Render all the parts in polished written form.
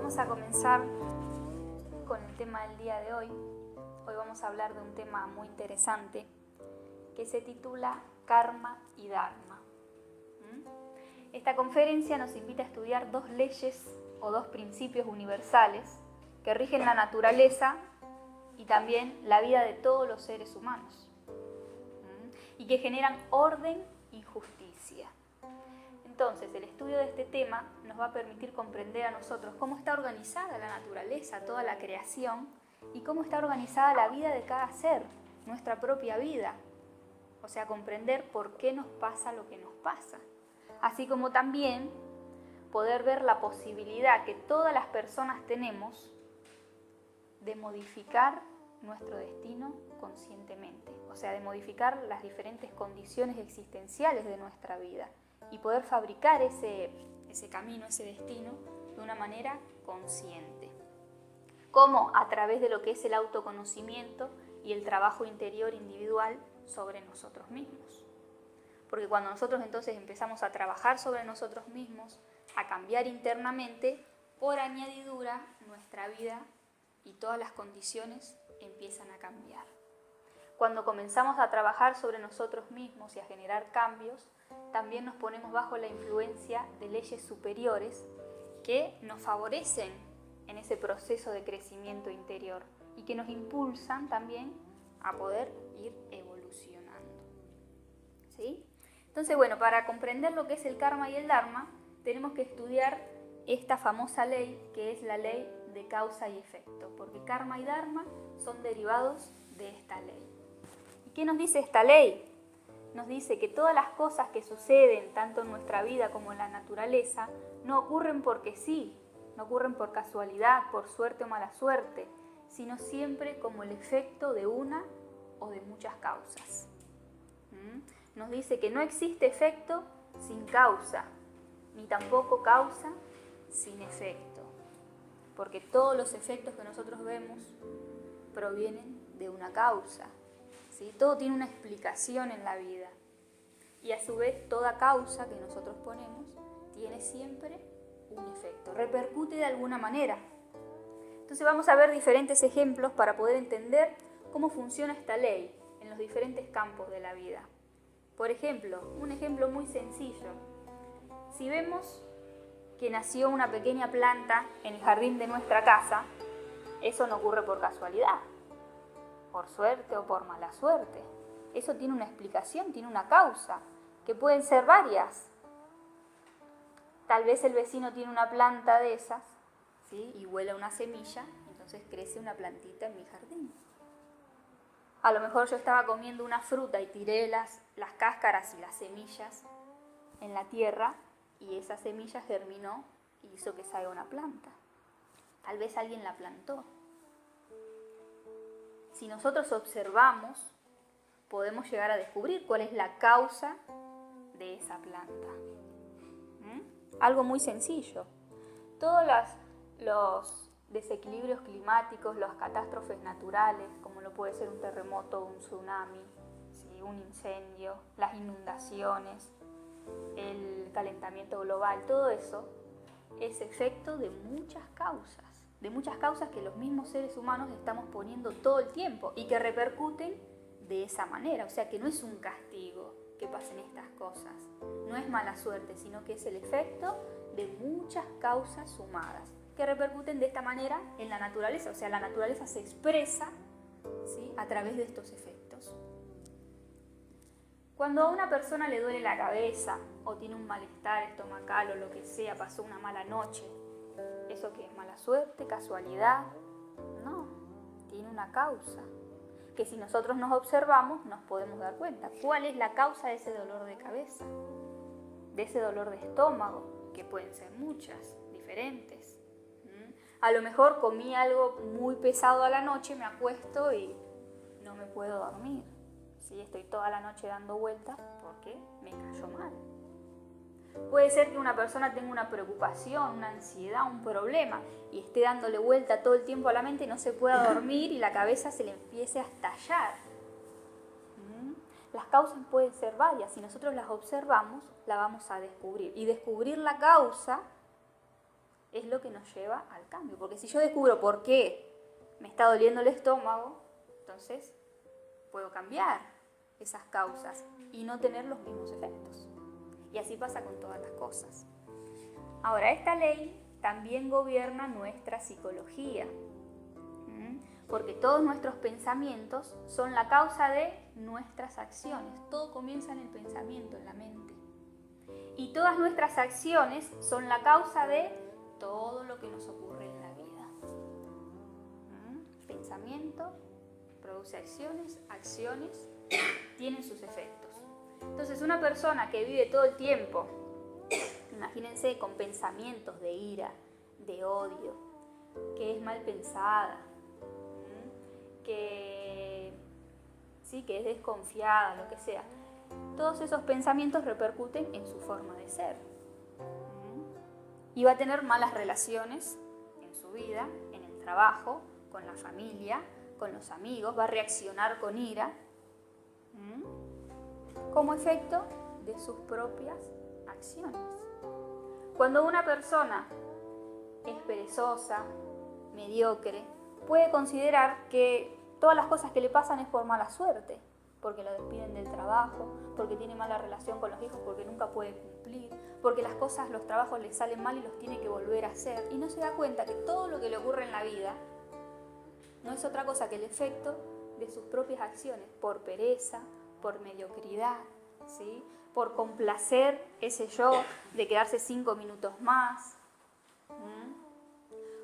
Vamos a comenzar con el tema del día de hoy. Hoy vamos a hablar de un tema muy interesante que se titula Karma y Dharma. Esta conferencia nos invita a estudiar dos leyes o dos principios universales que rigen la naturaleza y también la vida de todos los seres humanos y que generan orden y justicia. Entonces, el estudio de este tema nos va a permitir comprender a nosotros cómo está organizada la naturaleza, toda la creación, y cómo está organizada la vida de cada ser, nuestra propia vida. O sea, comprender por qué nos pasa lo que nos pasa. Así como también poder ver la posibilidad que todas las personas tenemos de modificar nuestro destino conscientemente. O sea, de modificar las diferentes condiciones existenciales de nuestra vida y poder fabricar ese camino, ese destino, de una manera consciente. ¿Cómo? A través de lo que es el autoconocimiento y el trabajo interior individual sobre nosotros mismos. Porque cuando nosotros entonces empezamos a trabajar sobre nosotros mismos, a cambiar internamente, por añadidura, nuestra vida y todas las condiciones empiezan a cambiar. Cuando comenzamos a trabajar sobre nosotros mismos y a generar cambios, también nos ponemos bajo la influencia de leyes superiores que nos favorecen en ese proceso de crecimiento interior y que nos impulsan también a poder ir evolucionando. ¿Sí? Entonces, bueno, para comprender lo que es el karma y el dharma, tenemos que estudiar esta famosa ley que es la ley de causa y efecto, porque karma y dharma son derivados de esta ley. ¿Y qué nos dice esta ley? Nos dice que todas las cosas que suceden, tanto en nuestra vida como en la naturaleza, no ocurren porque sí, no ocurren por casualidad, por suerte o mala suerte, sino siempre como el efecto de una o de muchas causas. Nos dice que no existe efecto sin causa, ni tampoco causa sin efecto, porque todos los efectos que nosotros vemos provienen de una causa. ¿Sí? Todo tiene una explicación en la vida y a su vez toda causa que nosotros ponemos tiene siempre un efecto, repercute de alguna manera. Entonces vamos a ver diferentes ejemplos para poder entender cómo funciona esta ley en los diferentes campos de la vida. Por ejemplo, un ejemplo muy sencillo. Si vemos que nació una pequeña planta en el jardín de nuestra casa, eso no ocurre por casualidad, por suerte o por mala suerte. Eso tiene una explicación, tiene una causa, que pueden ser varias. Tal vez el vecino tiene una planta de esas, ¿sí? Y huele una semilla, entonces crece una plantita en mi jardín. A lo mejor yo estaba comiendo una fruta y tiré las cáscaras y las semillas en la tierra y esa semilla germinó y hizo que salga una planta. Tal vez alguien la plantó. Si nosotros observamos, podemos llegar a descubrir cuál es la causa de esa planta. Algo muy sencillo. Todos los desequilibrios climáticos, las catástrofes naturales, como lo puede ser un terremoto, un tsunami, ¿sí? Un incendio, las inundaciones, el calentamiento global, todo eso es efecto de muchas causas que los mismos seres humanos estamos poniendo todo el tiempo y que repercuten de esa manera. O sea que no es un castigo que pasen estas cosas, no es mala suerte, sino que es el efecto de muchas causas sumadas que repercuten de esta manera en la naturaleza. O sea, la naturaleza se expresa, ¿sí? A través de estos efectos. Cuando a una persona le duele la cabeza o tiene un malestar estomacal o lo que sea, pasó una mala noche, ¿eso qué es? ¿Mala suerte? ¿Casualidad? No, tiene una causa, que si nosotros nos observamos nos podemos dar cuenta. ¿Cuál es la causa de ese dolor de cabeza? De ese dolor de estómago, que pueden ser muchas, diferentes. A lo mejor comí algo muy pesado a la noche, me acuesto y no me puedo dormir. ¿Sí? Estoy toda la noche dando vueltas porque me cayó mal. Puede ser que una persona tenga una preocupación, una ansiedad, un problema y esté dándole vuelta todo el tiempo a la mente y no se pueda dormir y la cabeza se le empiece a estallar. Las causas pueden ser varias. Si nosotros las observamos, la vamos a descubrir. Y descubrir la causa es lo que nos lleva al cambio. Porque si yo descubro por qué me está doliendo el estómago, entonces puedo cambiar esas causas y no tener los mismos efectos. Y así pasa con todas las cosas. Ahora, esta ley también gobierna nuestra psicología, porque todos nuestros pensamientos son la causa de nuestras acciones. Todo comienza en el pensamiento, en la mente. Y todas nuestras acciones son la causa de todo lo que nos ocurre en la vida. Pensamiento produce acciones, acciones tienen sus efectos. Entonces, una persona que vive todo el tiempo, imagínense, con pensamientos de ira, de odio, que es mal pensada, que es desconfiada, lo que sea, todos esos pensamientos repercuten en su forma de ser. Y va a tener malas relaciones en su vida, en el trabajo, con la familia, con los amigos, va a reaccionar con ira, como efecto de sus propias acciones. Cuando una persona es perezosa, mediocre, puede considerar que todas las cosas que le pasan es por mala suerte, porque lo despiden del trabajo, porque tiene mala relación con los hijos, porque nunca puede cumplir, porque los trabajos le salen mal y los tiene que volver a hacer, y no se da cuenta que todo lo que le ocurre en la vida no es otra cosa que el efecto de sus propias acciones, por pereza, por mediocridad, ¿sí? Por complacer ese yo de quedarse 5 minutos más,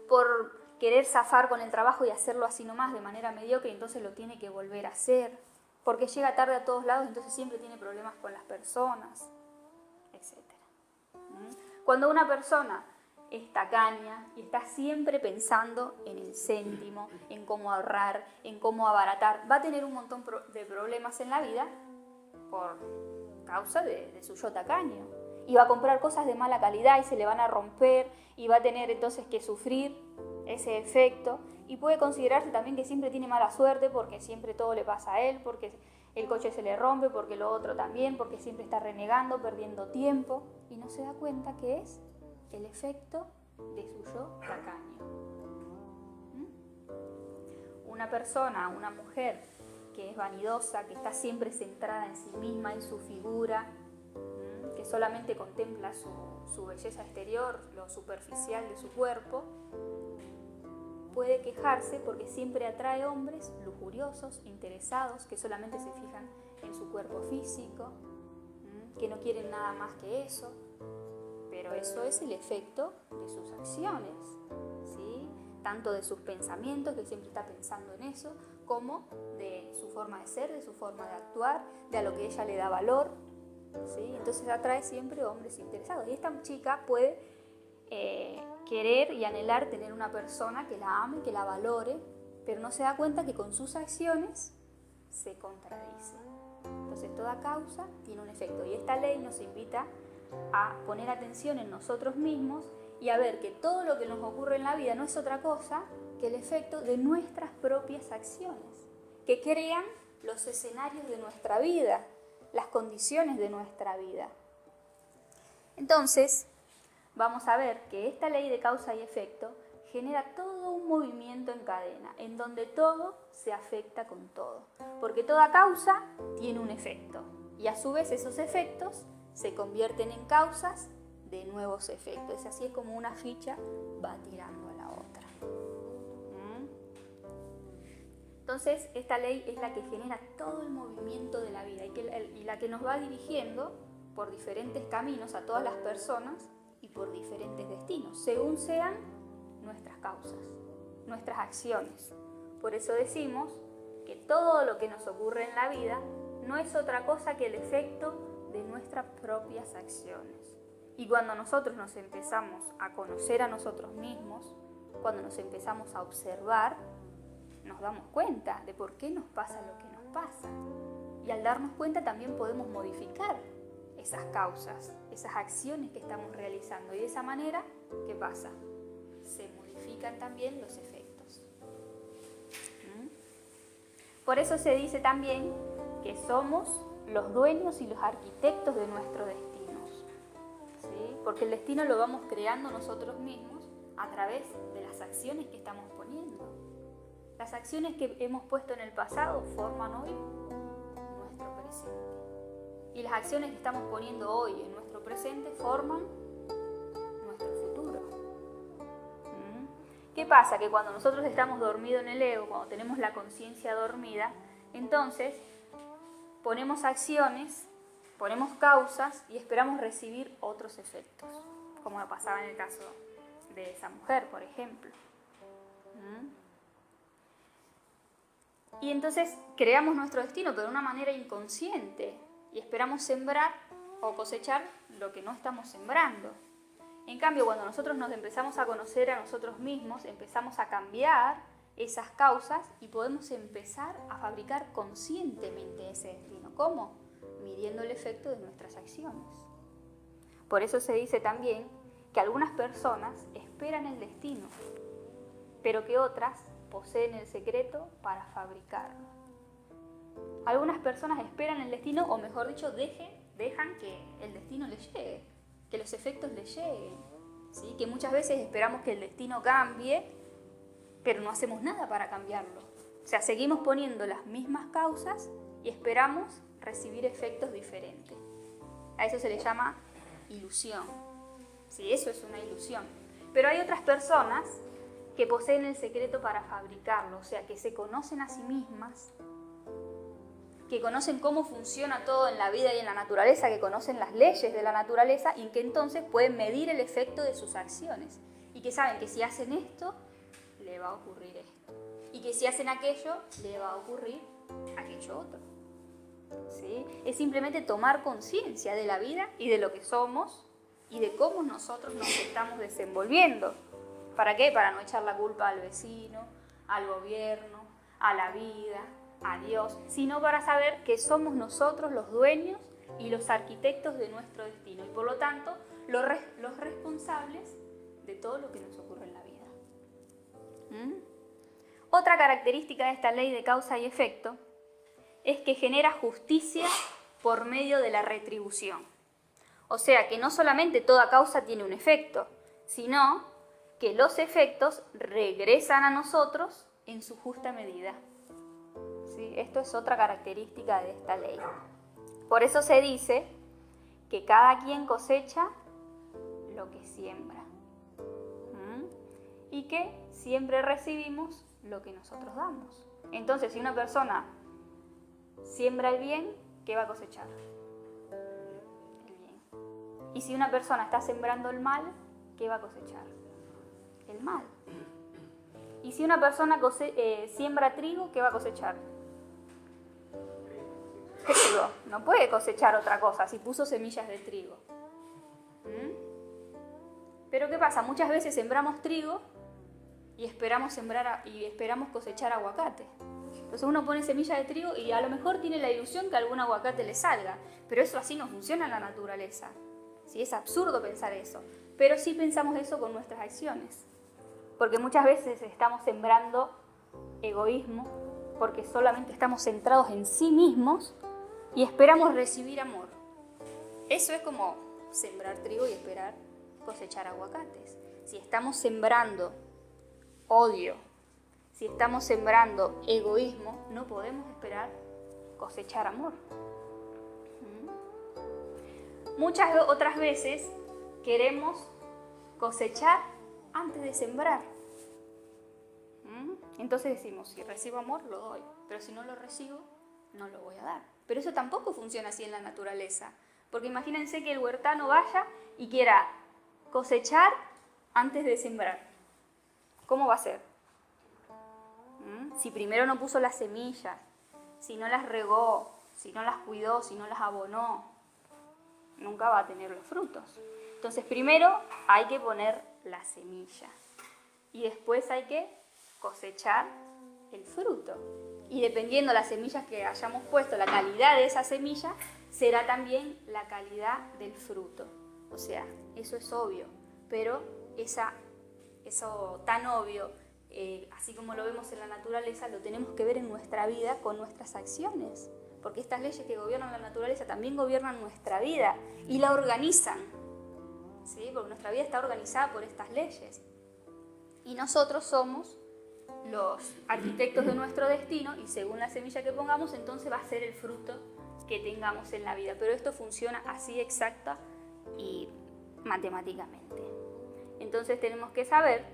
por querer zafar con el trabajo y hacerlo así nomás de manera mediocre, y entonces lo tiene que volver a hacer, porque llega tarde a todos lados, entonces siempre tiene problemas con las personas, etc. Cuando una persona es tacaña y está siempre pensando en el céntimo, en cómo ahorrar, en cómo abaratar, va a tener un montón de problemas en la vida por causa de su yo tacaño. Y va a comprar cosas de mala calidad y se le van a romper y va a tener entonces que sufrir ese efecto, y puede considerarse también que siempre tiene mala suerte porque siempre todo le pasa a él, porque el coche se le rompe, porque lo otro también, porque siempre está renegando, perdiendo tiempo, y no se da cuenta que es el efecto de su yo tacaño. Una persona, una mujer que es vanidosa, que está siempre centrada en sí misma, en su figura, que solamente contempla su belleza exterior, lo superficial de su cuerpo, puede quejarse porque siempre atrae hombres lujuriosos, interesados, que solamente se fijan en su cuerpo físico, que no quieren nada más que eso. Pero eso es el efecto de sus acciones, ¿sí? Tanto de sus pensamientos, que siempre está pensando en eso, como de su forma de ser, de su forma de actuar, de a lo que ella le da valor, ¿sí? Entonces atrae siempre hombres interesados. Y esta chica puede querer y anhelar tener una persona que la ame, que la valore, pero no se da cuenta que con sus acciones se contradice. Entonces toda causa tiene un efecto, y esta ley nos invita a poner atención en nosotros mismos y a ver que todo lo que nos ocurre en la vida no es otra cosa que el efecto de nuestras propias acciones, que crean los escenarios de nuestra vida, las condiciones de nuestra vida. Entonces, vamos a ver que esta ley de causa y efecto genera todo un movimiento en cadena, en donde todo se afecta con todo, porque toda causa tiene un efecto, y a su vez esos efectos se convierten en causas de nuevos efectos. Así es como una ficha va tirando a la otra. Entonces, esta ley es la que genera todo el movimiento de la vida y la que nos va dirigiendo por diferentes caminos a todas las personas y por diferentes destinos, según sean nuestras causas, nuestras acciones. Por eso decimos que todo lo que nos ocurre en la vida no es otra cosa que el efecto de nuestras propias acciones. Y cuando nosotros nos empezamos a conocer a nosotros mismos, cuando nos empezamos a observar, nos damos cuenta de por qué nos pasa lo que nos pasa. Y al darnos cuenta también podemos modificar esas causas, esas acciones que estamos realizando. Y de esa manera, ¿qué pasa? Se modifican también los efectos. Por eso se dice también que somos los dueños y los arquitectos de nuestros destinos, ¿sí? Porque el destino lo vamos creando nosotros mismos a través de las acciones que estamos poniendo. Las acciones que hemos puesto en el pasado forman hoy nuestro presente. Y las acciones que estamos poniendo hoy en nuestro presente forman nuestro futuro. ¿Qué pasa? Que cuando nosotros estamos dormidos en el ego, cuando tenemos la conciencia dormida, entonces ponemos acciones, ponemos causas y esperamos recibir otros efectos, como pasaba en el caso de esa mujer, por ejemplo. Y entonces creamos nuestro destino, pero de una manera inconsciente, y esperamos sembrar o cosechar lo que no estamos sembrando. En cambio, cuando nosotros nos empezamos a conocer a nosotros mismos, empezamos a cambiar esas causas y podemos empezar a fabricar conscientemente ese destino. ¿Cómo? Midiendo el efecto de nuestras acciones. Por eso se dice también que algunas personas esperan el destino, pero que otras poseen el secreto para fabricarlo. Algunas personas esperan el destino, o mejor dicho, dejan que el destino les llegue, que los efectos les lleguen, ¿sí? Que muchas veces esperamos que el destino cambie, pero no hacemos nada para cambiarlo. O sea, seguimos poniendo las mismas causas y esperamos recibir efectos diferentes. A eso se le llama ilusión. Sí, eso es una ilusión. Pero hay otras personas que poseen el secreto para fabricarlo, o sea, que se conocen a sí mismas, que conocen cómo funciona todo en la vida y en la naturaleza, que conocen las leyes de la naturaleza y que entonces pueden medir el efecto de sus acciones. Y que saben que si hacen esto, le va a ocurrir esto. Y que si hacen aquello, le va a ocurrir aquello otro. ¿Sí? Es simplemente tomar conciencia de la vida y de lo que somos y de cómo nosotros nos estamos desenvolviendo. ¿Para qué? Para no echar la culpa al vecino, al gobierno, a la vida, a Dios, sino para saber que somos nosotros los dueños y los arquitectos de nuestro destino y por lo tanto los responsables de todo lo que nos ocurre en la vida. Otra característica de esta ley de causa y efecto es que genera justicia por medio de la retribución. O sea que no solamente toda causa tiene un efecto, sino que los efectos regresan a nosotros en su justa medida. ¿Sí? Esto es otra característica de esta ley. Por eso se dice que cada quien cosecha lo que siembra. Y que siempre recibimos lo que nosotros damos. Entonces, si una persona siembra el bien, ¿qué va a cosechar? El bien. Y si una persona está sembrando el mal, ¿qué va a cosechar? El mal. Y si una persona siembra trigo, ¿qué va a cosechar? Trigo. No puede cosechar otra cosa si puso semillas de trigo. Pero ¿qué pasa? Muchas veces sembramos trigo y esperamos cosechar aguacate. Entonces uno pone semilla de trigo y a lo mejor tiene la ilusión que algún aguacate le salga, pero eso así no funciona en la naturaleza. ¿Sí? Es absurdo pensar eso, pero sí pensamos eso con nuestras acciones. Porque muchas veces estamos sembrando egoísmo, porque solamente estamos centrados en sí mismos y esperamos recibir amor. Eso es como sembrar trigo y esperar cosechar aguacates. Si estamos sembrando odio, si estamos sembrando egoísmo, no podemos esperar cosechar amor. Muchas otras veces queremos cosechar antes de sembrar. Entonces decimos, si recibo amor, lo doy, pero si no lo recibo, no lo voy a dar. Pero eso tampoco funciona así en la naturaleza, porque imagínense que el huertano vaya y quiera cosechar antes de sembrar. ¿Cómo va a ser? Si primero no puso las semillas, si no las regó, si no las cuidó, si no las abonó, nunca va a tener los frutos. Entonces primero hay que poner la semilla y después hay que cosechar el fruto. Y dependiendo de las semillas que hayamos puesto, la calidad de esa semilla será también la calidad del fruto. O sea, eso es obvio, pero eso tan obvio, así como lo vemos en la naturaleza, lo tenemos que ver en nuestra vida con nuestras acciones. Porque estas leyes que gobiernan la naturaleza también gobiernan nuestra vida y la organizan. ¿Sí? Porque nuestra vida está organizada por estas leyes. Y nosotros somos los arquitectos de nuestro destino y según la semilla que pongamos, entonces va a ser el fruto que tengamos en la vida. Pero esto funciona así exacta y matemáticamente. Entonces tenemos que saber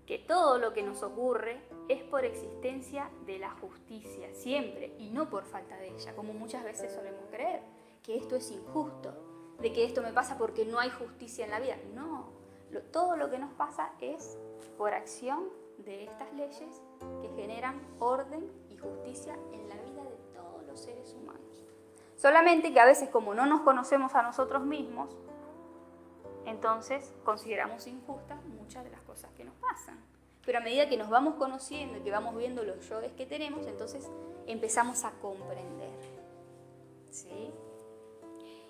que todo lo que nos ocurre es por existencia de la justicia, siempre, y no por falta de ella, como muchas veces solemos creer, que esto es injusto, de que esto me pasa porque no hay justicia en la vida. No, todo lo que nos pasa es por acción de estas leyes que generan orden y justicia en la vida de todos los seres humanos. Solamente que a veces, como no nos conocemos a nosotros mismos, entonces consideramos injustas muchas de las cosas que nos pasan. Pero a medida que nos vamos conociendo y que vamos viendo los yoes que tenemos, entonces empezamos a comprender. ¿Sí?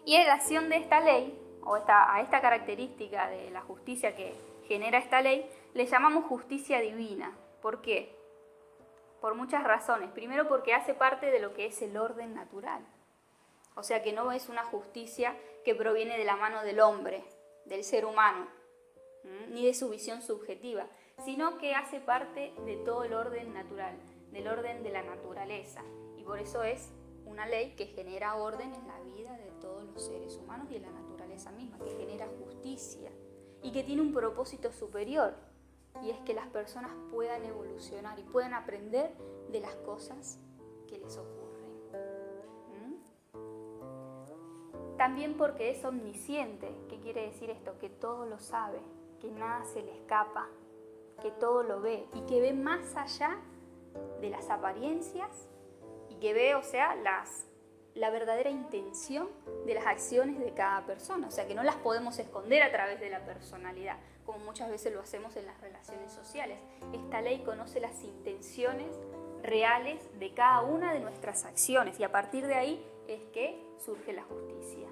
Y en relación de esta ley, o a esta característica de la justicia que genera esta ley, le llamamos justicia divina. ¿Por qué? Por muchas razones. Primero, porque hace parte de lo que es el orden natural. O sea que no es una justicia que proviene de la mano del hombre, del ser humano, ni de su visión subjetiva, sino que hace parte de todo el orden natural, del orden de la naturaleza. Y por eso es una ley que genera orden en la vida de todos los seres humanos y en la naturaleza misma, que genera justicia y que tiene un propósito superior, y es que las personas puedan evolucionar y puedan aprender de las cosas que les ocurren. También porque es omnisciente. ¿Qué quiere decir esto? Que todo lo sabe, que nada se le escapa, que todo lo ve y que ve más allá de las apariencias y que ve, o sea, la verdadera intención de las acciones de cada persona. O sea, que no las podemos esconder a través de la personalidad, como muchas veces lo hacemos en las relaciones sociales. Esta ley conoce las intenciones reales de cada una de nuestras acciones y a partir de ahí es que surge la justicia.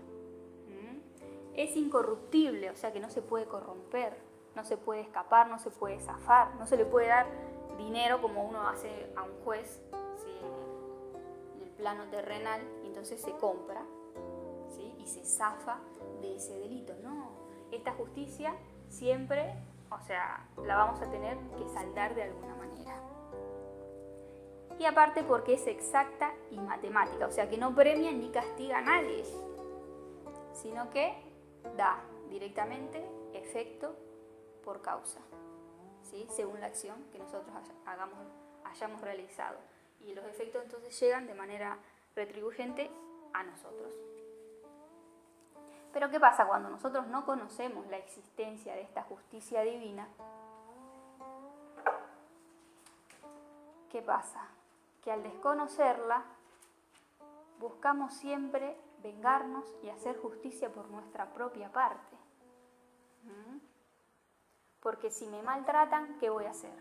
Es incorruptible, o sea que no se puede corromper, no se puede escapar, no se puede zafar, no se le puede dar dinero como uno hace a un juez, ¿sí? En el plano terrenal, y entonces se compra, ¿sí? Y se zafa de ese delito. No, esta justicia siempre, o sea, la vamos a tener que saldar de alguna manera. Y aparte porque es exacta y matemática, o sea que no premia ni castiga a nadie, sino que da directamente efecto por causa, ¿sí? Según la acción que nosotros hayamos realizado. Y los efectos entonces llegan de manera retribuyente a nosotros. Pero ¿qué pasa cuando nosotros no conocemos la existencia de esta justicia divina? ¿Qué pasa? Que al desconocerla, buscamos siempre vengarnos y hacer justicia por nuestra propia parte. Porque si me maltratan, ¿qué voy a hacer?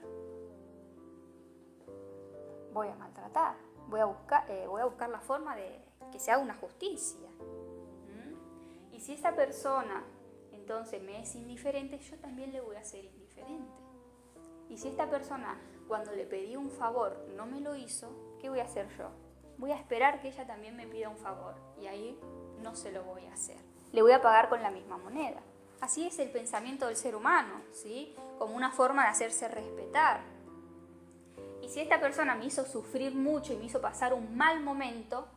Voy a maltratar, voy a buscar la forma de que se haga una justicia. Y si esa persona entonces me es indiferente, yo también le voy a ser indiferente. Y si esta persona, cuando le pedí un favor, no me lo hizo, ¿qué voy a hacer yo? Voy a esperar que ella también me pida un favor y ahí no se lo voy a hacer. Le voy a pagar con la misma moneda. Así es el pensamiento del ser humano, ¿sí? Como una forma de hacerse respetar. Y si esta persona me hizo sufrir mucho y me hizo pasar un mal momento,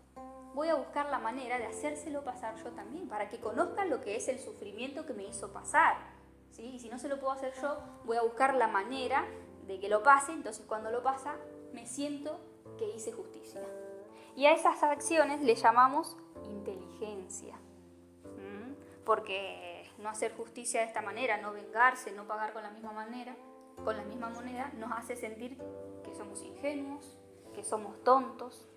voy a buscar la manera de hacérselo pasar yo también, para que conozcan lo que es el sufrimiento que me hizo pasar, ¿sí? Y si no se lo puedo hacer yo, voy a buscar la manera de que lo pase, entonces cuando lo pasa, me siento que hice justicia. Y a esas acciones le llamamos inteligencia, porque no hacer justicia de esta manera, no vengarse, no pagar con la misma moneda, nos hace sentir que somos ingenuos, que somos tontos.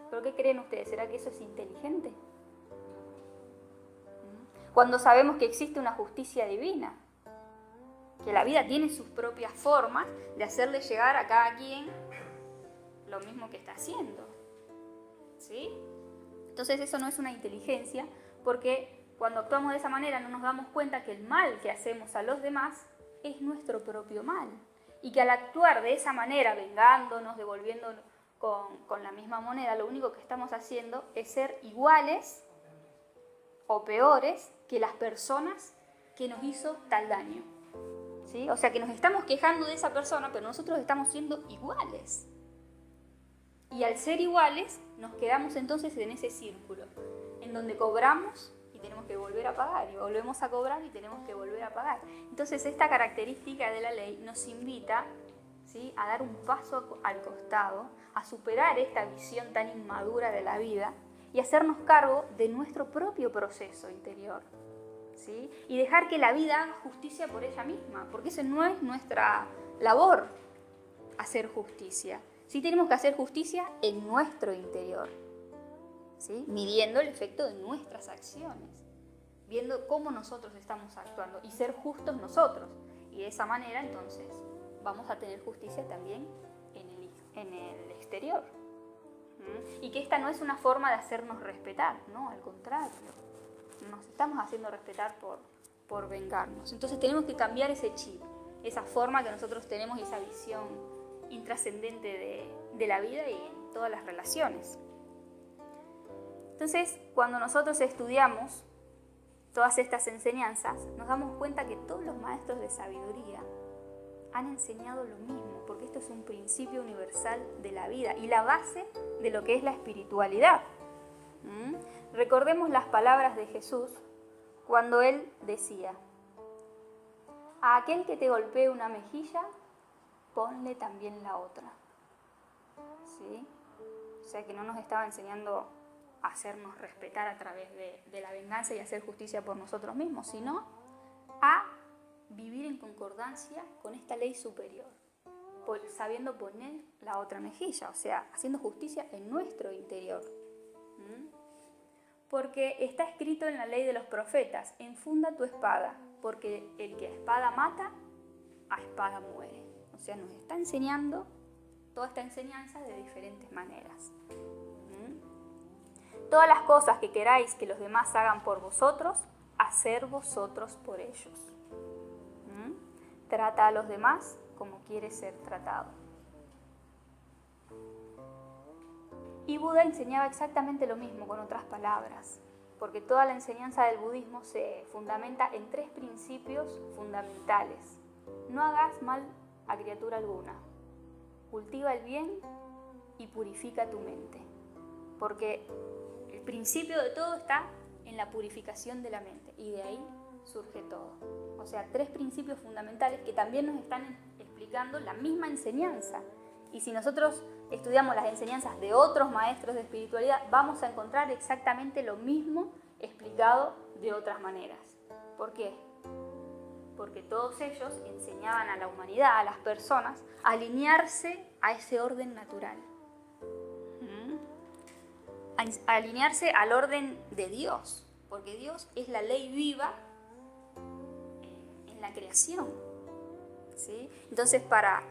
¿Pero qué creen ustedes? ¿Será que eso es inteligente? Cuando sabemos que existe una justicia divina, que la vida tiene sus propias formas de hacerle llegar a cada quien lo mismo que está haciendo, ¿sí? Entonces eso no es una inteligencia, porque cuando actuamos de esa manera no nos damos cuenta que el mal que hacemos a los demás es nuestro propio mal, y que al actuar de esa manera, vengándonos, devolviendo con la misma moneda, lo único que estamos haciendo es ser iguales o peores que las personas que nos hizo tal daño, ¿sí? O sea que nos estamos quejando de esa persona, pero nosotros estamos siendo iguales. Y al ser iguales, nos quedamos entonces en ese círculo, en donde cobramos y tenemos que volver a pagar, y volvemos a cobrar y tenemos que volver a pagar. Entonces esta característica de la ley nos invita, ¿sí?, a dar un paso al costado, a superar esta visión tan inmadura de la vida y hacernos cargo de nuestro propio proceso interior, ¿sí? Y dejar que la vida haga justicia por ella misma, porque esa no es nuestra labor, hacer justicia. Sí tenemos que hacer justicia en nuestro interior, ¿sí?, midiendo el efecto de nuestras acciones, viendo cómo nosotros estamos actuando y ser justos nosotros. Y de esa manera entonces vamos a tener justicia también en el exterior. Y que esta no es una forma de hacernos respetar, no, al contrario, nos estamos haciendo respetar por vengarnos. Entonces tenemos que cambiar ese chip, esa forma que nosotros tenemos y esa visión intrascendente de la vida y en todas las relaciones. Entonces, cuando nosotros estudiamos todas estas enseñanzas, nos damos cuenta que todos los maestros de sabiduría han enseñado lo mismo, porque esto es un principio universal de la vida y la base de lo que es la espiritualidad. Recordemos las palabras de Jesús cuando Él decía: a aquel que te golpee una mejilla, ponle también la otra. ¿Sí? O sea que no nos estaba enseñando a hacernos respetar a través de la venganza y hacer justicia por nosotros mismos, sino a vivir en concordancia con esta ley superior, sabiendo poner la otra mejilla, o sea, haciendo justicia en nuestro interior. Porque está escrito en la ley de los profetas: enfunda tu espada, porque el que a espada mata, a espada muere. O sea, nos está enseñando toda esta enseñanza de diferentes maneras. Todas las cosas que queráis que los demás hagan por vosotros, hacer vosotros por ellos. Trata a los demás como quieres ser tratado. Y Buda enseñaba exactamente lo mismo con otras palabras, porque toda la enseñanza del budismo se fundamenta en 3 principios fundamentales. No hagas mal a criatura alguna, cultiva el bien y purifica tu mente, porque el principio de todo está en la purificación de la mente y de ahí surge todo. O sea, 3 principios fundamentales que también nos están explicando la misma enseñanza. Y si nosotros estudiamos las enseñanzas de otros maestros de espiritualidad, vamos a encontrar exactamente lo mismo explicado de otras maneras. ¿Por qué? Porque todos ellos enseñaban a la humanidad, a las personas, a alinearse a ese orden natural. A alinearse al orden de Dios, porque Dios es la ley viva en la creación, ¿sí? Entonces, para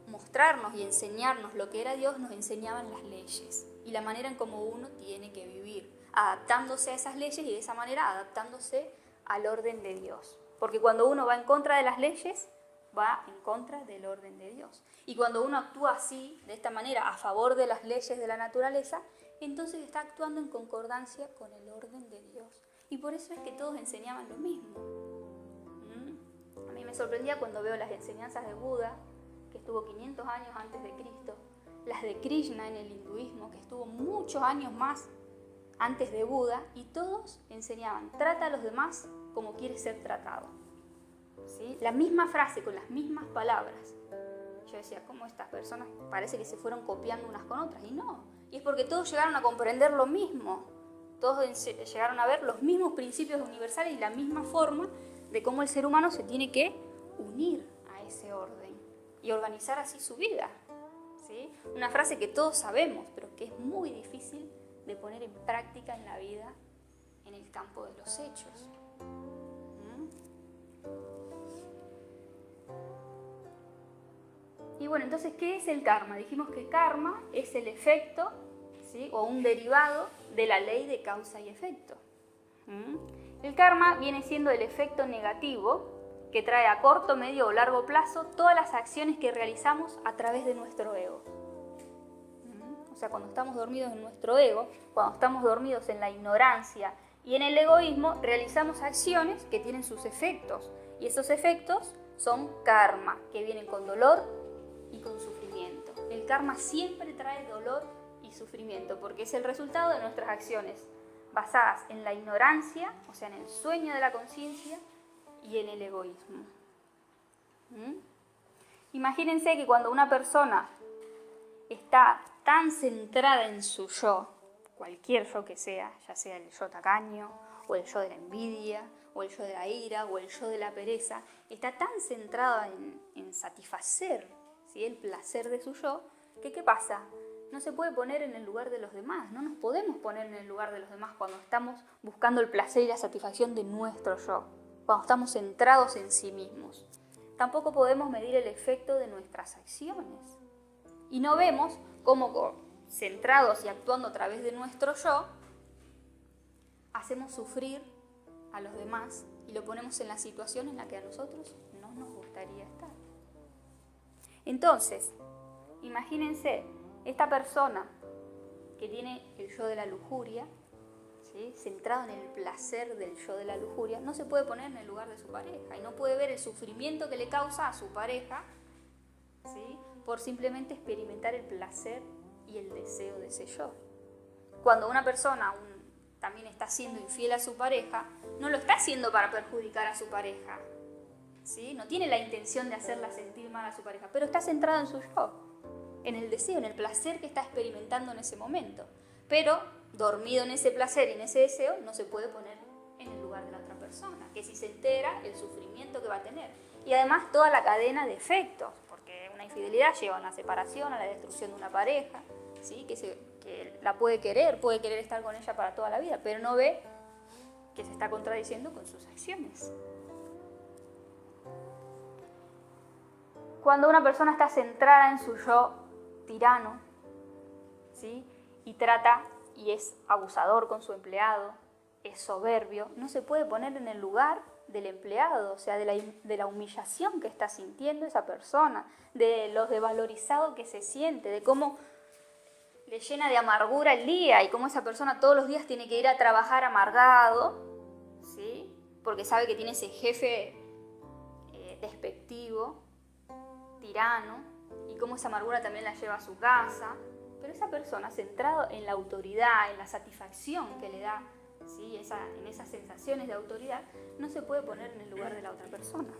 mostrarnos y enseñarnos lo que era Dios, nos enseñaban las leyes y la manera en cómo uno tiene que vivir, adaptándose a esas leyes y de esa manera adaptándose al orden de Dios. Porque cuando uno va en contra de las leyes, va en contra del orden de Dios. Y cuando uno actúa así, de esta manera, a favor de las leyes de la naturaleza, entonces está actuando en concordancia con el orden de Dios. Y por eso es que todos enseñaban lo mismo. A mí me sorprendía cuando veo las enseñanzas de Buda, que estuvo 500 años antes de Cristo, las de Krishna en el hinduismo, que estuvo muchos años más antes de Buda, y todos enseñaban: trata a los demás como quieres ser tratado. ¿Sí? La misma frase con las mismas palabras. Yo decía, ¿cómo estas personas parece que se fueron copiando unas con otras? Y no, y es porque todos llegaron a comprender lo mismo, todos llegaron a ver los mismos principios universales y la misma forma de cómo el ser humano se tiene que unir a ese orden y organizar así su vida. ¿Sí? Una frase que todos sabemos, pero que es muy difícil de poner en práctica en la vida, en el campo de los hechos. Y bueno, entonces, ¿qué es el karma? Dijimos que karma es el efecto, ¿sí?, o un derivado de la ley de causa y efecto. El karma viene siendo el efecto negativo que trae a corto, medio o largo plazo todas las acciones que realizamos a través de nuestro ego. O sea, cuando estamos dormidos en nuestro ego, cuando estamos dormidos en la ignorancia y en el egoísmo, realizamos acciones que tienen sus efectos. Y esos efectos son karma, que vienen con dolor y con sufrimiento. El karma siempre trae dolor y sufrimiento porque es el resultado de nuestras acciones basadas en la ignorancia, o sea, en el sueño de la conciencia y en el egoísmo. Imagínense que cuando una persona está tan centrada en su yo, cualquier yo que sea, ya sea el yo tacaño, o el yo de la envidia, o el yo de la ira, o el yo de la pereza, está tan centrada en satisfacer, ¿sí?, el placer de su yo, que ¿qué pasa? No se puede poner en el lugar de los demás, no nos podemos poner en el lugar de los demás cuando estamos buscando el placer y la satisfacción de nuestro yo, cuando estamos centrados en sí mismos. Tampoco podemos medir el efecto de nuestras acciones. Y no vemos cómo, centrados y actuando a través de nuestro yo, hacemos sufrir a los demás y lo ponemos en la situación en la que a nosotros no nos gustaría estar. Entonces, imagínense, esta persona que tiene el yo de la lujuria, ¿sí?, centrado en el placer del yo de la lujuria, no se puede poner en el lugar de su pareja y no puede ver el sufrimiento que le causa a su pareja, ¿sí?, por simplemente experimentar el placer y el deseo de ese yo. Cuando una persona también está siendo infiel a su pareja, no lo está haciendo para perjudicar a su pareja, ¿sí? No tiene la intención de hacerla sentir mal a su pareja, pero está centrado en su yo, en el deseo, en el placer que está experimentando en ese momento. Pero, dormido en ese placer y en ese deseo, no se puede poner en el lugar de la otra persona, que si se entera, el sufrimiento que va a tener. Y además toda la cadena de efectos, porque una infidelidad lleva a una separación, a la destrucción de una pareja, ¿sí?, que la puede querer estar con ella para toda la vida, pero no ve que se está contradiciendo con sus acciones. Cuando una persona está centrada en su yo tirano, ¿sí?, y trata y es abusador con su empleado, es soberbio, no se puede poner en el lugar del empleado, o sea, de la humillación que está sintiendo esa persona, de lo desvalorizado que se siente, de cómo le llena de amargura el día y cómo esa persona todos los días tiene que ir a trabajar amargado, ¿sí?, porque sabe que tiene ese jefe despectivo, tirano, y cómo esa amargura también la lleva a su casa. Pero esa persona, centrada en la autoridad, en la satisfacción que le da, ¿sí?, en esas sensaciones de autoridad, no se puede poner en el lugar de la otra persona.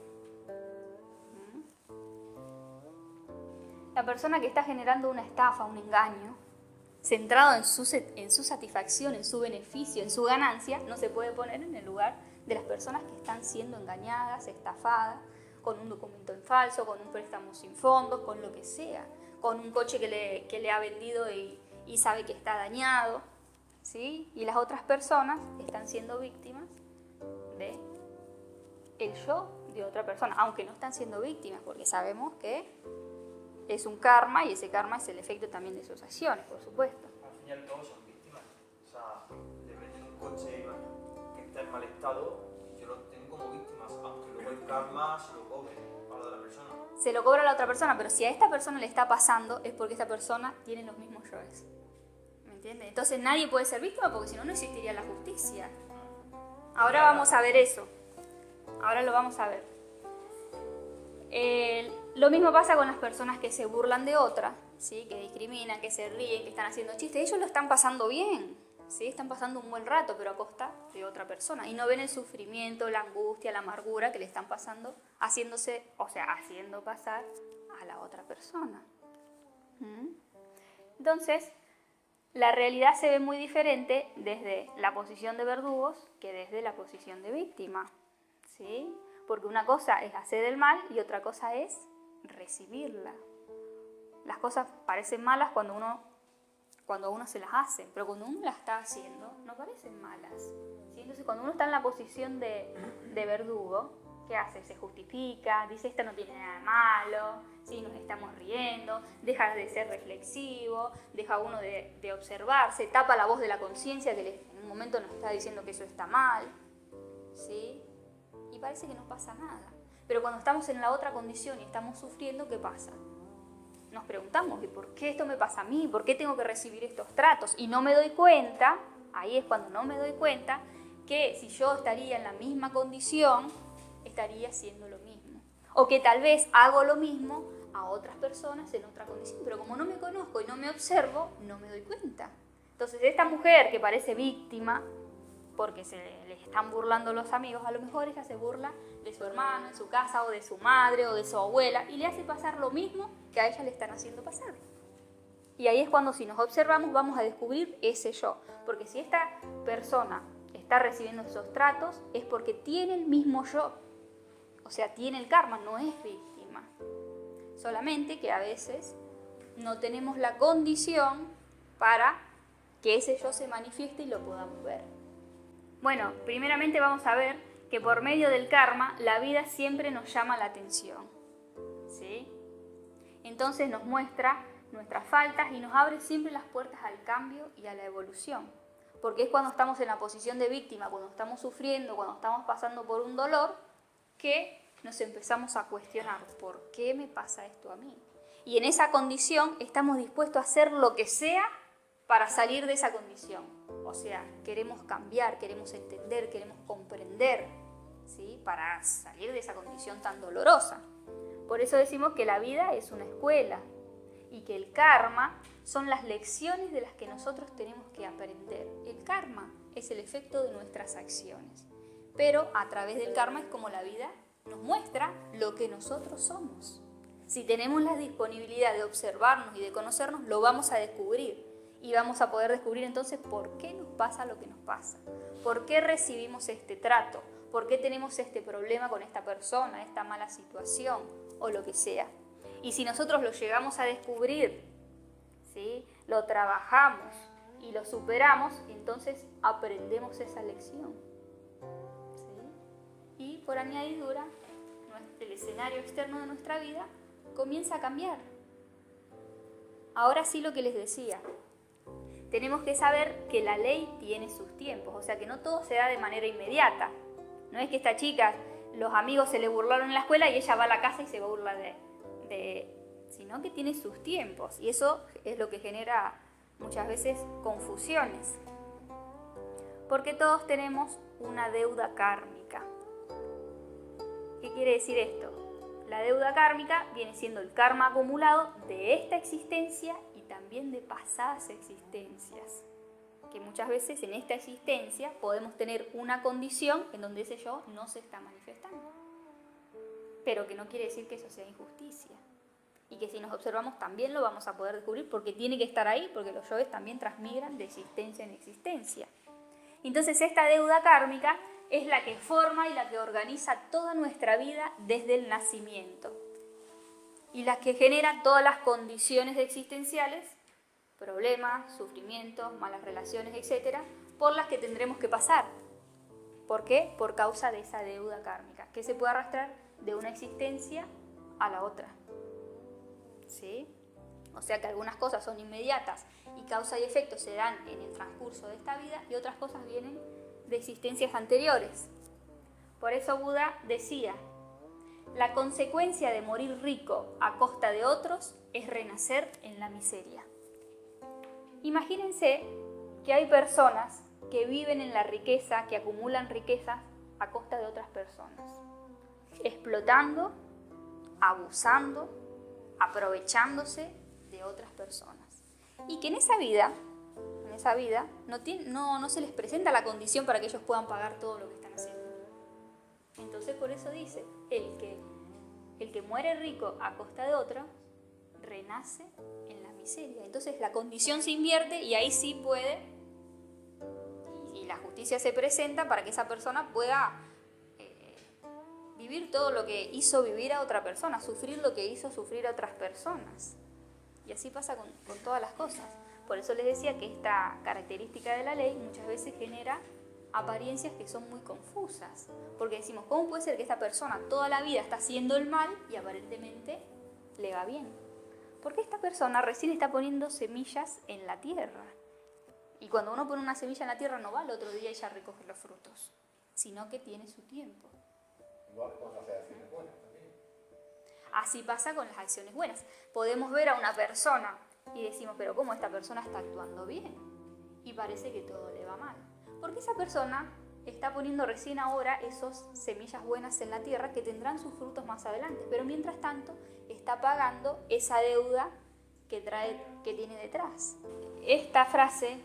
La persona que está generando una estafa, un engaño, centrado en su satisfacción, en su beneficio, en su ganancia, no se puede poner en el lugar de las personas que están siendo engañadas, estafadas, con un documento en falso, con un préstamo sin fondos, con lo que sea, con un coche que le ha vendido y sabe que está dañado, ¿sí? Y las otras personas están siendo víctimas de el yo de otra persona, aunque no están siendo víctimas, porque sabemos que es un karma y ese karma es el efecto también de sus acciones, por supuesto. Al fin y al cabo son víctimas. O sea, le venden un coche que está en mal estado y yo lo tengo como víctimas, aunque luego el karma se lo cobre a la otra persona. Se lo cobra a la otra persona, pero si a esta persona le está pasando es porque esta persona tiene los mismos yoes. ¿Me entiendes? Entonces nadie puede ser víctima porque si no, no existiría la justicia. Ahora vamos a ver eso. Ahora lo vamos a ver. Lo mismo pasa con las personas que se burlan de otra, ¿sí?, que discriminan, que se ríen, que están haciendo chistes. Ellos lo están pasando bien, ¿sí?, están pasando un buen rato, pero a costa de otra persona. Y no ven el sufrimiento, la angustia, la amargura que le están pasando, haciendo pasar a la otra persona. Entonces, la realidad se ve muy diferente desde la posición de verdugos que desde la posición de víctima, ¿sí? Porque una cosa es hacer el mal y otra cosa es recibirla. Las cosas parecen malas cuando a uno se las hace, pero cuando uno las está haciendo no parecen malas, ¿sí? Entonces cuando uno está en la posición de verdugo, ¿qué hace? Se justifica, dice esto no tiene nada de malo, ¿sí?, nos estamos riendo, deja de ser reflexivo, deja uno de observarse, tapa la voz de la conciencia que en un momento nos está diciendo que eso está mal, ¿sí? Y parece que no pasa nada. Pero cuando estamos en la otra condición y estamos sufriendo, ¿qué pasa? Nos preguntamos, ¿y por qué esto me pasa a mí? ¿Por qué tengo que recibir estos tratos? Y no me doy cuenta, ahí es cuando no me doy cuenta, que si yo estaría en la misma condición, estaría haciendo lo mismo. O que tal vez hago lo mismo a otras personas en otra condición, pero como no me conozco y no me observo, no me doy cuenta. Entonces esta mujer que parece víctima, porque se le están burlando los amigos, a lo mejor ella se burla de su hermano en su casa, o de su madre, o de su abuela, y le hace pasar lo mismo que a ella le están haciendo pasar. Y ahí es cuando, si nos observamos, vamos a descubrir ese yo. Porque si esta persona está recibiendo esos tratos, es porque tiene el mismo yo. O sea, tiene el karma, no es víctima. Solamente que a veces no tenemos la condición para que ese yo se manifieste y lo podamos ver. Bueno, primeramente vamos a ver que por medio del karma, la vida siempre nos llama la atención. ¿Sí? Entonces nos muestra nuestras faltas y nos abre siempre las puertas al cambio y a la evolución. Porque es cuando estamos en la posición de víctima, cuando estamos sufriendo, cuando estamos pasando por un dolor, que nos empezamos a cuestionar, ¿por qué me pasa esto a mí? Y en esa condición estamos dispuestos a hacer lo que sea para salir de esa condición. O sea, queremos cambiar, queremos entender, queremos comprender, ¿sí? Para salir de esa condición tan dolorosa. Por eso decimos que la vida es una escuela y que el karma son las lecciones de las que nosotros tenemos que aprender. El karma es el efecto de nuestras acciones, pero a través del karma es como la vida nos muestra lo que nosotros somos. Si tenemos la disponibilidad de observarnos y de conocernos, lo vamos a descubrir y vamos a poder descubrir entonces por qué nos pasa lo que nos pasa, por qué recibimos este trato, por qué tenemos este problema con esta persona, esta mala situación o lo que sea. Y si nosotros lo llegamos a descubrir, ¿sí? Lo trabajamos y lo superamos, entonces aprendemos esa lección. ¿Sí? Y por añadidura, el escenario externo de nuestra vida comienza a cambiar. Ahora sí, lo que les decía, tenemos que saber que la ley tiene sus tiempos, o sea que no todo se da de manera inmediata. No es que esta chica, los amigos se le burlaron en la escuela y ella va a la casa y se burla sino que tiene sus tiempos, y eso es lo que genera muchas veces confusiones, porque todos tenemos una deuda kármica. ¿Qué quiere decir esto? La deuda kármica viene siendo el karma acumulado de esta existencia y también de pasadas existencias, que muchas veces en esta existencia podemos tener una condición en donde ese yo no se está manifestando, pero que no quiere decir que eso sea injusticia. Y que si nos observamos también lo vamos a poder descubrir, porque tiene que estar ahí, porque los yoes también transmigran de existencia en existencia. Entonces esta deuda kármica es la que forma y la que organiza toda nuestra vida desde el nacimiento. Y la que genera todas las condiciones existenciales, problemas, sufrimientos, malas relaciones, etc., por las que tendremos que pasar. ¿Por qué? Por causa de esa deuda kármica, que se puede arrastrar de una existencia a la otra. ¿Sí? O sea que algunas cosas son inmediatas y causa y efecto se dan en el transcurso de esta vida, y otras cosas vienen de existencias anteriores. Por eso Buda decía, la consecuencia de morir rico a costa de otros es renacer en la miseria. Imagínense que hay personas que viven en la riqueza, que acumulan riquezas a costa de otras personas, explotando, abusando, aprovechándose de otras personas. Y que en esa vida no se les presenta la condición para que ellos puedan pagar todo lo que están haciendo. Entonces por eso dice, el que muere rico a costa de otro, renace en la miseria. Entonces la condición se invierte y ahí sí puede, y la justicia se presenta para que esa persona pueda vivir todo lo que hizo vivir a otra persona, sufrir lo que hizo sufrir a otras personas. Y así pasa con todas las cosas. Por eso les decía que esta característica de la ley muchas veces genera apariencias que son muy confusas. Porque decimos, ¿cómo puede ser que esta persona toda la vida está haciendo el mal y aparentemente le va bien? Porque esta persona recién está poniendo semillas en la tierra. Y cuando uno pone una semilla en la tierra no va al otro día y ya recoge los frutos, sino que tiene su tiempo. Igual con las acciones buenas también. Así pasa con las acciones buenas. Podemos ver a una persona y decimos, pero ¿cómo esta persona está actuando bien? Y parece que todo le va mal. Porque esa persona está poniendo recién ahora esas semillas buenas en la tierra que tendrán sus frutos más adelante, pero mientras tanto está pagando esa deuda que tiene detrás. Esta frase,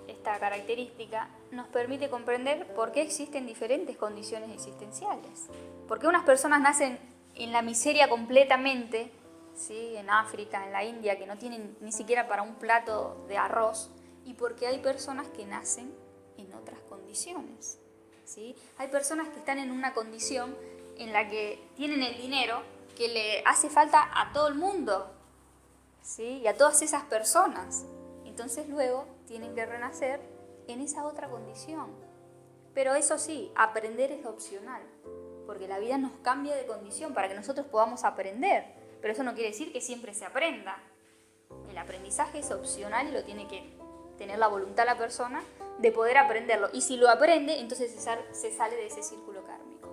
esta característica, nos permite comprender por qué existen diferentes condiciones existenciales. Porque unas personas nacen en la miseria completamente, ¿sí? En África, en la India, que no tienen ni siquiera para un plato de arroz, y porque hay personas que nacen en otras condiciones, ¿sí? Hay personas que están en una condición en la que tienen el dinero que le hace falta a todo el mundo, ¿sí? Y a todas esas personas. Entonces luego tienen que renacer en esa otra condición. Pero eso sí, aprender es opcional, porque la vida nos cambia de condición para que nosotros podamos aprender. Pero eso no quiere decir que siempre se aprenda. El aprendizaje es opcional y lo tiene que tener la voluntad la persona de poder aprenderlo. Y si lo aprende, entonces se sale de ese círculo kármico.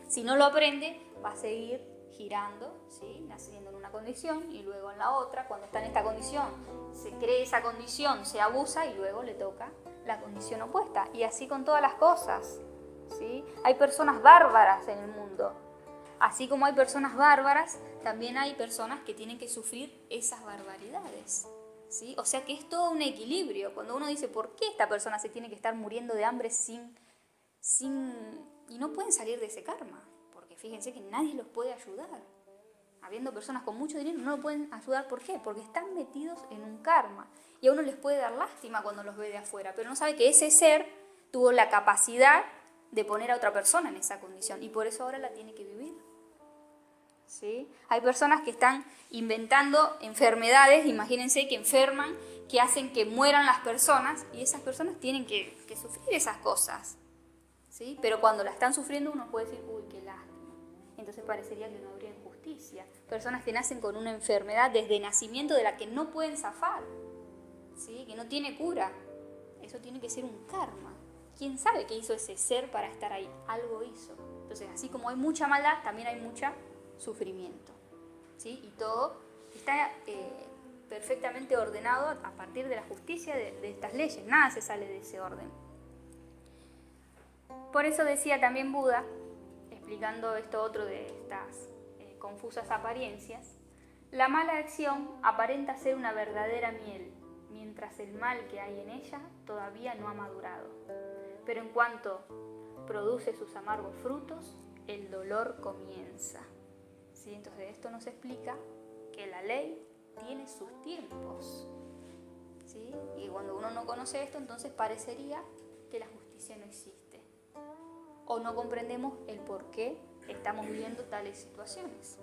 Si no lo aprende, va a seguir girando, ¿sí? Naciendo en una condición y luego en la otra. Cuando está en esta condición, se cree esa condición, se abusa y luego le toca la condición opuesta. Y así con todas las cosas, ¿sí? Hay personas bárbaras en el mundo. Así como hay personas bárbaras, también hay personas que tienen que sufrir esas barbaridades, ¿sí? O sea que es todo un equilibrio. Cuando uno dice, ¿por qué esta persona se tiene que estar muriendo de hambre y no pueden salir de ese karma? Porque fíjense que nadie los puede ayudar. Habiendo personas con mucho dinero, no lo pueden ayudar. ¿Por qué? Porque están metidos en un karma. Y a uno les puede dar lástima cuando los ve de afuera, pero no sabe que ese ser tuvo la capacidad de poner a otra persona en esa condición y por eso ahora la tiene que vivir, ¿sí? Hay personas que están inventando enfermedades, imagínense, que enferman, que hacen que mueran las personas y esas personas tienen que sufrir esas cosas, ¿sí? Pero cuando la están sufriendo uno puede decir, uy, qué lástima. Entonces parecería que no habría injusticia. Personas que nacen con una enfermedad desde nacimiento de la que no pueden zafar, ¿sí? Que no tiene cura. Eso tiene que ser un karma. ¿Quién sabe qué hizo ese ser para estar ahí? Algo hizo. Entonces, así como hay mucha maldad, también hay mucho sufrimiento, ¿sí? Y todo está perfectamente ordenado a partir de la justicia de estas leyes. Nada se sale de ese orden. Por eso decía también Buda, explicando esto otro de estas confusas apariencias, la mala acción aparenta ser una verdadera miel, mientras el mal que hay en ella todavía no ha madurado. Pero en cuanto produce sus amargos frutos, el dolor comienza, ¿sí? Entonces esto nos explica que la ley tiene sus tiempos, ¿sí? Y cuando uno no conoce esto, entonces parecería que la justicia no existe. O no comprendemos el por qué estamos viviendo tales situaciones.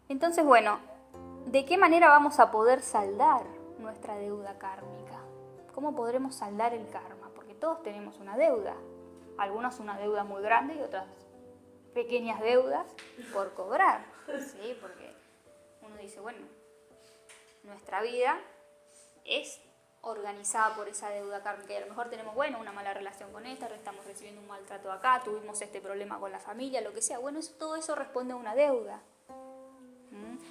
Entonces, bueno, ¿de qué manera vamos a poder saldar nuestra deuda kármica? ¿Cómo podremos saldar el karma? Porque todos tenemos una deuda. Algunos una deuda muy grande y otras pequeñas deudas por cobrar, ¿sí? Porque uno dice, bueno, nuestra vida es organizada por esa deuda kármica y a lo mejor tenemos, bueno, una mala relación con esta, estamos recibiendo un maltrato acá, tuvimos este problema con la familia, lo que sea. Bueno, todo eso responde a una deuda.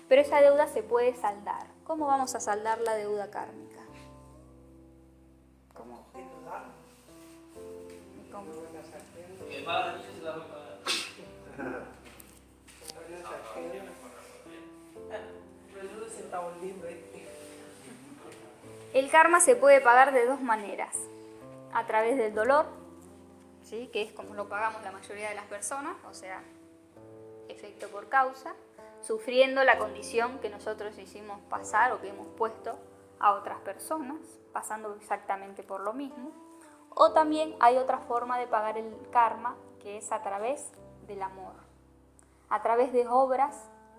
Pero esa deuda se puede saldar. ¿Cómo vamos a saldar la deuda kármica? ¿Cómo? ¿Cómo? El karma se puede pagar de dos maneras. A través del dolor, ¿sí? Que es como lo pagamos la mayoría de las personas, o sea, efecto por causa, sufriendo la condición que nosotros hicimos pasar o que hemos puesto a otras personas, pasando exactamente por lo mismo. O también hay otra forma de pagar el karma, que es a través del amor, a través de obras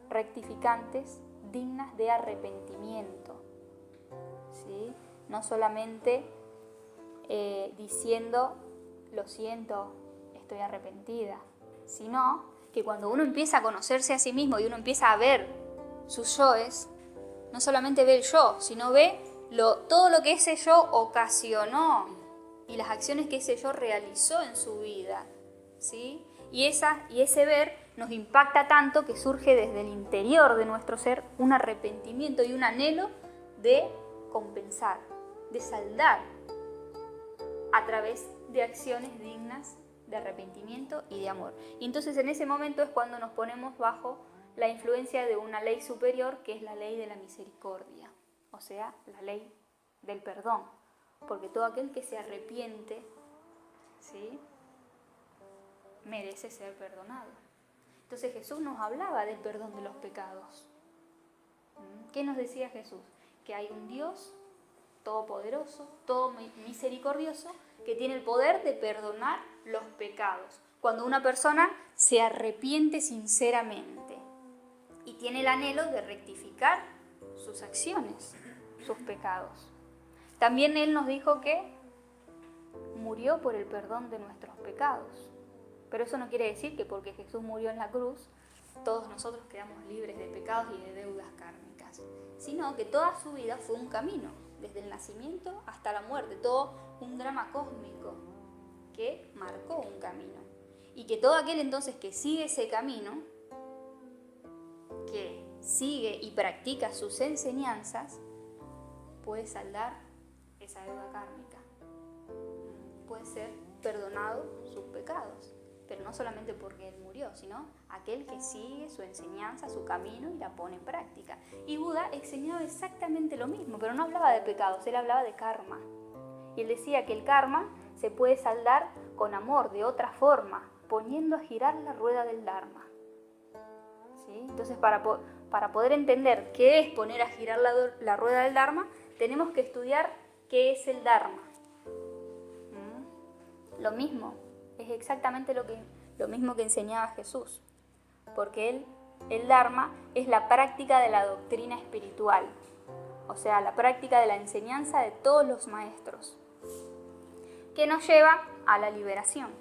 rectificantes dignas de arrepentimiento, ¿sí? No solamente diciendo, lo siento, estoy arrepentida, sino que cuando uno empieza a conocerse a sí mismo y uno empieza a ver sus yoes, no solamente ve el yo, sino ve todo lo que ese yo ocasionó y las acciones que ese yo realizó en su vida, ¿sí? Y ese ver nos impacta tanto que surge desde el interior de nuestro ser un arrepentimiento y un anhelo de compensar, de saldar. a través de acciones dignas de arrepentimiento y de amor. Y entonces en ese momento es cuando nos ponemos bajo la influencia de una ley superior, que es la ley de la misericordia, o sea, la ley del perdón, porque todo aquel que se arrepiente, ¿sí?, merece ser perdonado. Entonces Jesús nos hablaba del perdón de los pecados. ¿Qué nos decía Jesús? Que hay un Dios todopoderoso, todo misericordioso, que tiene el poder de perdonar los pecados. Cuando una persona se arrepiente sinceramente y tiene el anhelo de rectificar sus acciones, sus pecados. También Él nos dijo que murió por el perdón de nuestros pecados. Pero eso no quiere decir que porque Jesús murió en la cruz, todos nosotros quedamos libres de pecados y de deudas kármicas, sino que toda su vida fue un camino, desde el nacimiento hasta la muerte, todo un drama cósmico que marcó un camino. Y que todo aquel entonces que sigue ese camino, que sigue y practica sus enseñanzas, puede saldar esa deuda kármica, puede ser perdonado sus pecados. Pero no solamente porque Él murió, sino aquel que sigue su enseñanza, su camino y la pone en práctica. Y Buda enseñaba exactamente lo mismo, pero no hablaba de pecados, Él hablaba de karma. Y Él decía que el karma se puede saldar con amor, de otra forma, poniendo a girar la rueda del Dharma. ¿Sí? Entonces, para poder entender qué es poner a girar la rueda del Dharma, tenemos que estudiar qué es el Dharma. Lo mismo. Es exactamente lo mismo que enseñaba Jesús, porque el Dharma es la práctica de la doctrina espiritual, o sea, la práctica de la enseñanza de todos los maestros, que nos lleva a la liberación,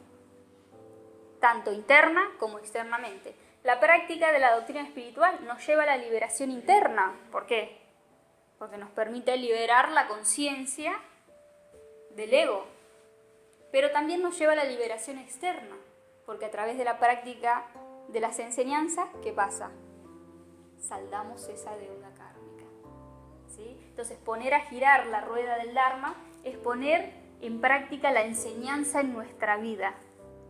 tanto interna como externamente. La práctica de la doctrina espiritual nos lleva a la liberación interna. ¿Por qué? Porque nos permite liberar la conciencia del ego. Pero también nos lleva a la liberación externa, porque a través de la práctica de las enseñanzas, ¿qué pasa? Saldamos esa deuda kármica. ¿Sí? Entonces, poner a girar la rueda del Dharma es poner en práctica la enseñanza en nuestra vida,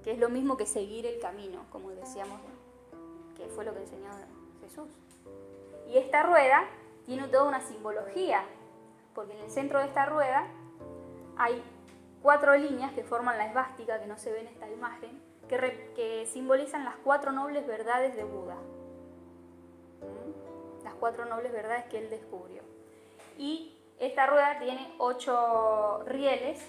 que es lo mismo que seguir el camino, como decíamos, que fue lo que enseñó Jesús. Y esta rueda tiene toda una simbología, porque en el centro de esta rueda hay 4 líneas que forman la esvástica, que no se ve en esta imagen, que simbolizan las 4 nobles verdades de Buda. Las 4 nobles verdades que él descubrió. Y esta rueda tiene 8 rieles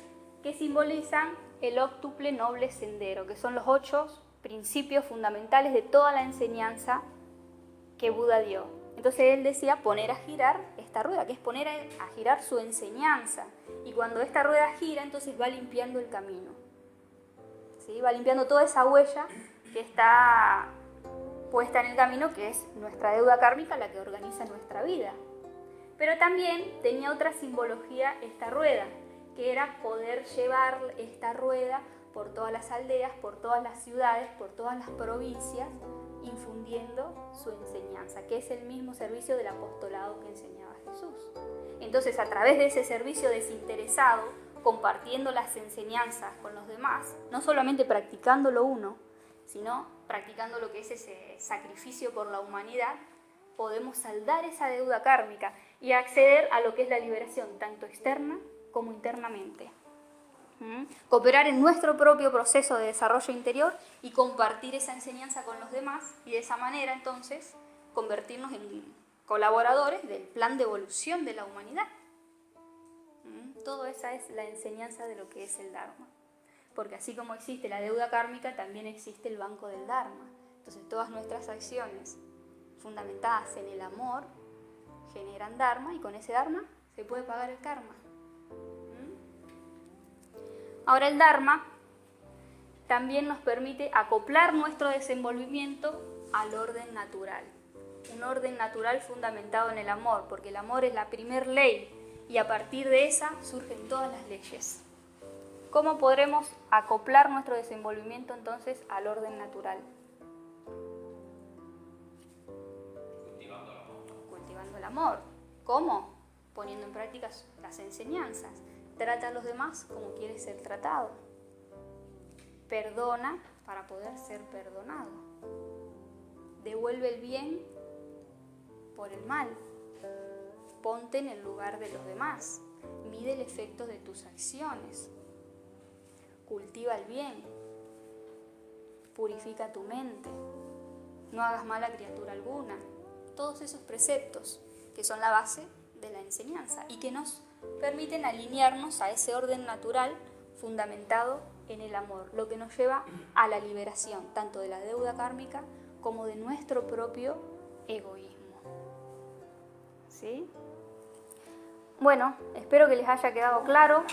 que simbolizan el óctuple noble sendero, que son los 8 principios fundamentales de toda la enseñanza que Buda dio. Entonces él decía poner a girar esta rueda, que es poner a girar su enseñanza. Y cuando esta rueda gira, entonces va limpiando el camino. ¿Sí? Va limpiando toda esa huella que está puesta en el camino, que es nuestra deuda kármica, la que organiza nuestra vida. Pero también tenía otra simbología esta rueda, que era poder llevar esta rueda por todas las aldeas, por todas las ciudades, por todas las provincias, infundiendo su enseñanza, que es el mismo servicio del apostolado que enseñaba Jesús. Entonces, a través de ese servicio desinteresado, compartiendo las enseñanzas con los demás, no solamente practicándolo uno, sino practicando lo que es ese sacrificio por la humanidad, podemos saldar esa deuda kármica y acceder a lo que es la liberación, tanto externa como internamente. Cooperar en nuestro propio proceso de desarrollo interior y compartir esa enseñanza con los demás, y de esa manera entonces convertirnos en colaboradores del plan de evolución de la humanidad. Toda esa es la enseñanza de lo que es el Dharma, porque así como existe la deuda kármica, también existe el banco del Dharma. Entonces todas nuestras acciones fundamentadas en el amor generan Dharma, y con ese Dharma se puede pagar el karma. Ahora el Dharma también nos permite acoplar nuestro desenvolvimiento al orden natural. Un orden natural fundamentado en el amor, porque el amor es la primer ley y a partir de esa surgen todas las leyes. ¿Cómo podremos acoplar nuestro desenvolvimiento entonces al orden natural? Cultivando el amor. Cultivando el amor. ¿Cómo? Poniendo en práctica las enseñanzas. Trata a los demás como quieres ser tratado. Perdona para poder ser perdonado. Devuelve el bien por el mal. Ponte en el lugar de los demás. Mide el efecto de tus acciones. Cultiva el bien. Purifica tu mente. No hagas mal a criatura alguna. Todos esos preceptos que son la base de la enseñanza y que nos permiten alinearnos a ese orden natural fundamentado en el amor, lo que nos lleva a la liberación tanto de la deuda kármica como de nuestro propio egoísmo. ¿Sí? Bueno, espero que les haya quedado claro.